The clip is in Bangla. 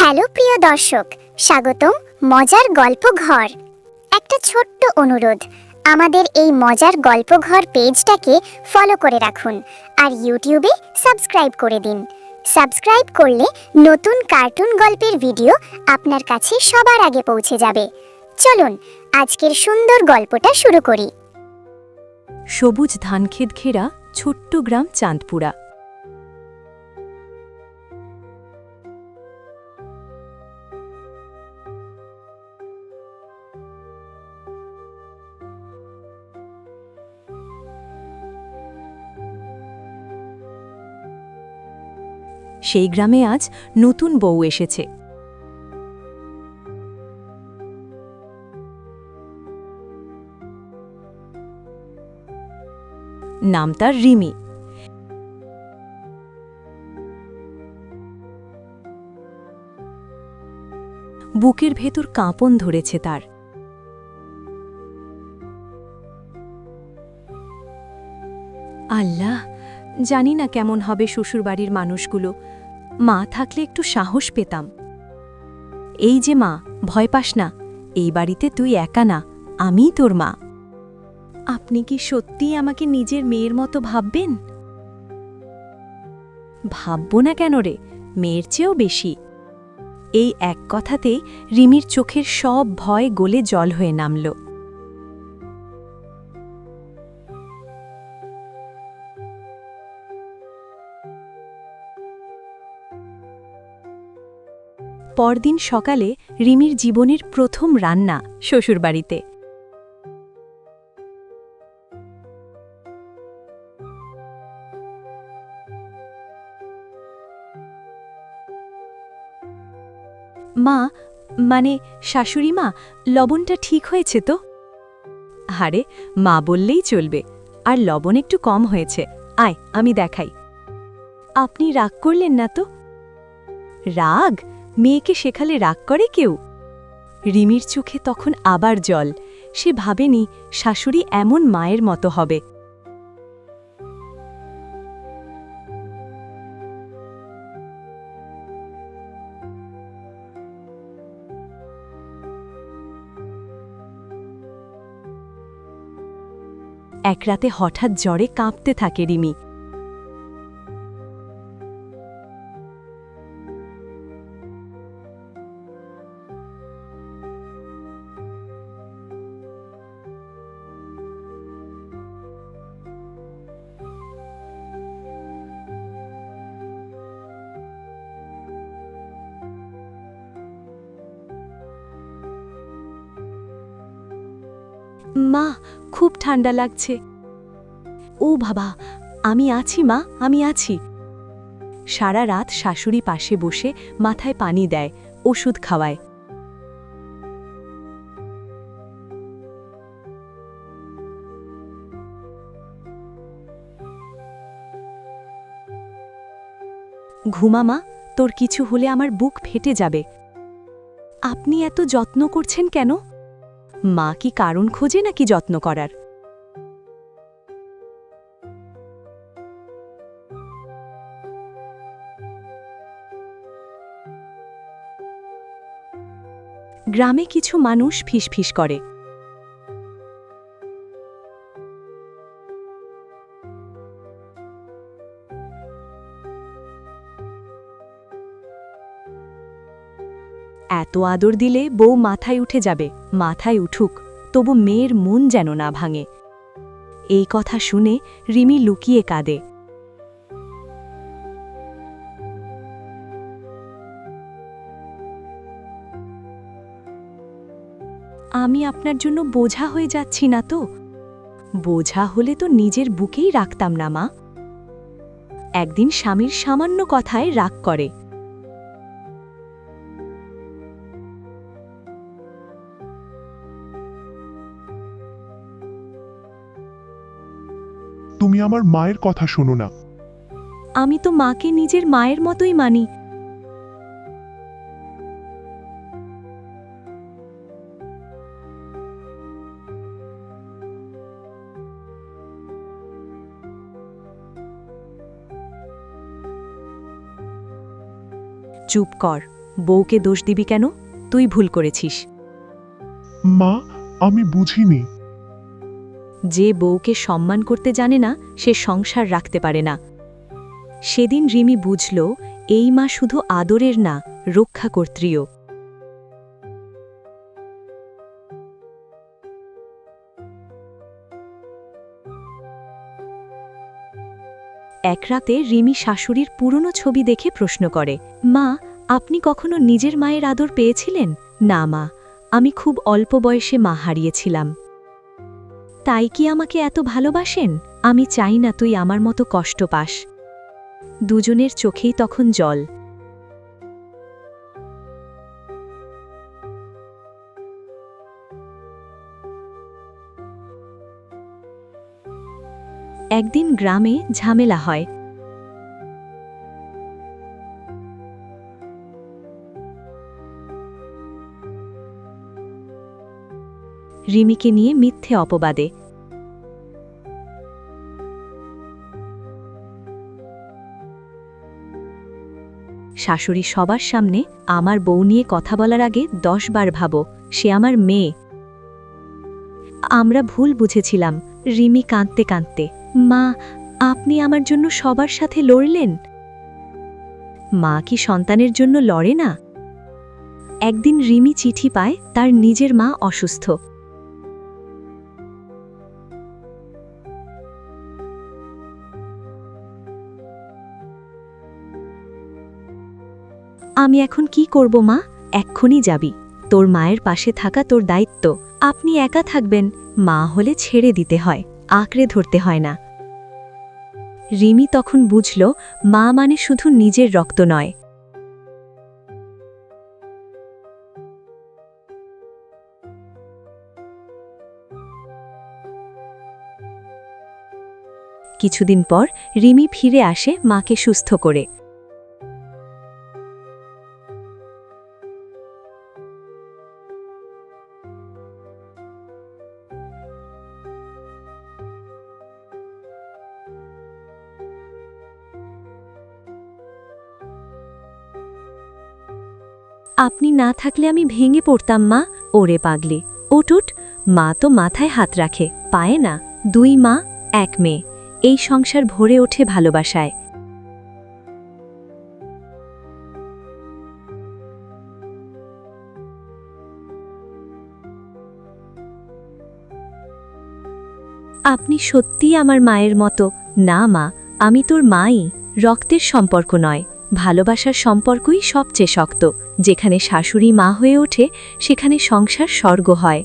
হ্যালো প্রিয় দর্শক, স্বাগতম মজার গল্প ঘর। একটা ছোট্ট অনুরোধ, আমাদের এই মজার গল্প ঘর পেজটাকে ফলো করে রাখুন আর ইউটিউবে সাবস্ক্রাইব করে দিন। সাবস্ক্রাইব করলে নতুন কার্টুন গল্পের ভিডিও আপনার কাছে সবার আগে পৌঁছে যাবে। চলুন আজকের সুন্দর গল্পটা শুরু করি। সবুজ ধানক্ষেত ঘেরা ছোট্ট গ্রাম চাঁদপুরা। সেই গ্রামে আজ নতুন বউ এসেছে। নাম তার রিমি। বুকের ভেতর কাঁপন ধরেছে তার। আল্লাহ, জানি না কেমন হবে শ্বশুরবাড়ির মানুষগুলো। মা থাকলে একটু সাহস পেতাম। এই যে মা, ভয় পাস না, এই বাড়িতে তুই একা না, আমিই তোর মা। আপনি কি সত্যিই আমাকে নিজের মেয়ের মতো ভাববেন? ভাবব না কেন রে, মেয়ের চেয়েও বেশি। এই এক কথাতেই রিমির চোখের সব ভয় গলে জল হয়ে নামল। পরদিন সকালে রিমির জীবনের প্রথম রান্না শ্বশুরবাড়িতে। মা, মানে শাশুড়ি মা, লবণটা ঠিক হয়েছে তো? আরে, মা বললেই চলবে। আর লবণ একটু কম হয়েছে, আয় আমি দেখাই। আপনি রাগ করলেন না তো? রাগ? মেয়েকে শেখালে রাগ করে কেউ? রিমির চোখে তখন আবার জল। সে ভাবেনি শাশুড়ি এমন মায়ের মতো হবে। এক রাতে হঠাৎ জ্বরে কাঁপতে থাকে রিমি। মা, খুব ঠান্ডা লাগছে। ও বাবা, আমি আছি মা, আমি আছি। সারা রাত শাশুড়ি পাশে বসে মাথায় পানি দেয়, ওষুধ খাওয়ায়। ঘুমা মা, তোর কিছু হলে আমার বুক ফেটে যাবে। আপনি এত যত্ন করছেন কেন? মা কি কারণ খোঁজে নাকি যত্ন করার? গ্রামে কিছু মানুষ ফিসফিস করে। এত আদর দিলে বউ মাথায় উঠে যাবে। মাথায় উঠুক, তবু মেয়ের মন যেন না ভাঙে। এই কথা শুনে রিমি লুকিয়ে কাঁদে। আমি আপনার জন্য বোঝা হয়ে যাচ্ছি না তো? বোঝা হলে তো নিজের বুকেই রাখতাম না মা। একদিন স্বামীর সামান্য কথায় রাগ করে। তুমি আমার মায়ের কথা শোনো না। আমি তো মাকে নিজের মায়ের মতোই মানি। চুপ কর, বউকে দোষ দিবি কেন? তুই ভুল করেছিস। মা, আমি বুঝিনি। যে বউকে সম্মান করতে জানে না সে সংসার রাখতে পারে না। সেদিন রিমি বুঝল এই মা শুধু আদরের না, রক্ষাকর্ত্রীও। এক রাতে রিমি শাশুড়ির পুরনো ছবি দেখে প্রশ্ন করে, মা, আপনি কখনো নিজের মায়ের আদর পেয়েছিলেন? না মা, আমি খুব অল্প বয়সে মা হারিয়েছিলাম। তাই কি আমাকে এত ভালোবাসেন? আমি চাই না তুই আমার মতো কষ্ট পাস। দুজনের চোখেই তখন জল। একদিন গ্রামে ঝামেলা হয়। রিমিকে নিয়ে মিথ্যে অপবাদে। শাশুড়ি সবার সামনে, আমার বউ নিয়ে কথা বলার আগে 10 বার ভাবো, সে আমার মেয়ে। আমরা ভুল বুঝেছিলাম। রিমি কাঁদতে কাঁদতে, মা, আপনি আমার জন্য সবার সাথে লড়লেন। মা কি সন্তানের জন্য লড়ে না? একদিন রিমি চিঠি পায় তার নিজের মা অসুস্থ। আমি এখন কি করব মা? এক্ষুনি যাবি। তোর মায়ের পাশে থাকা তোর দায়িত্ব। আপনি একা থাকবেন। মা হলে ছেড়ে দিতে হয়, আঁকড়ে ধরতে হয় না। রিমি তখন বুঝল মা মানে শুধু নিজের রক্ত নয়। কিছুদিন পর রিমি ফিরে আসে মাকে সুস্থ করে। আপনি না থাকলে আমি ভেঙে পড়তাম মা। ওরে পাগলি, ওটুট। মা তো মাথায় হাত রাখে, পায়ে না। 2 মা 1 মেয়ে, এই সংসার ভরে ওঠে ভালোবাসায়। আপনি সত্যিই আমার মায়ের মতো। না মা, আমি তোর মাই, রক্তের সম্পর্ক নয়, ভালোবাসার সম্পর্কই সবচেয়ে শক্ত। যেখানে শাশুড়ি মা হয়ে ওঠে সেখানে সংসার স্বর্গ হয়।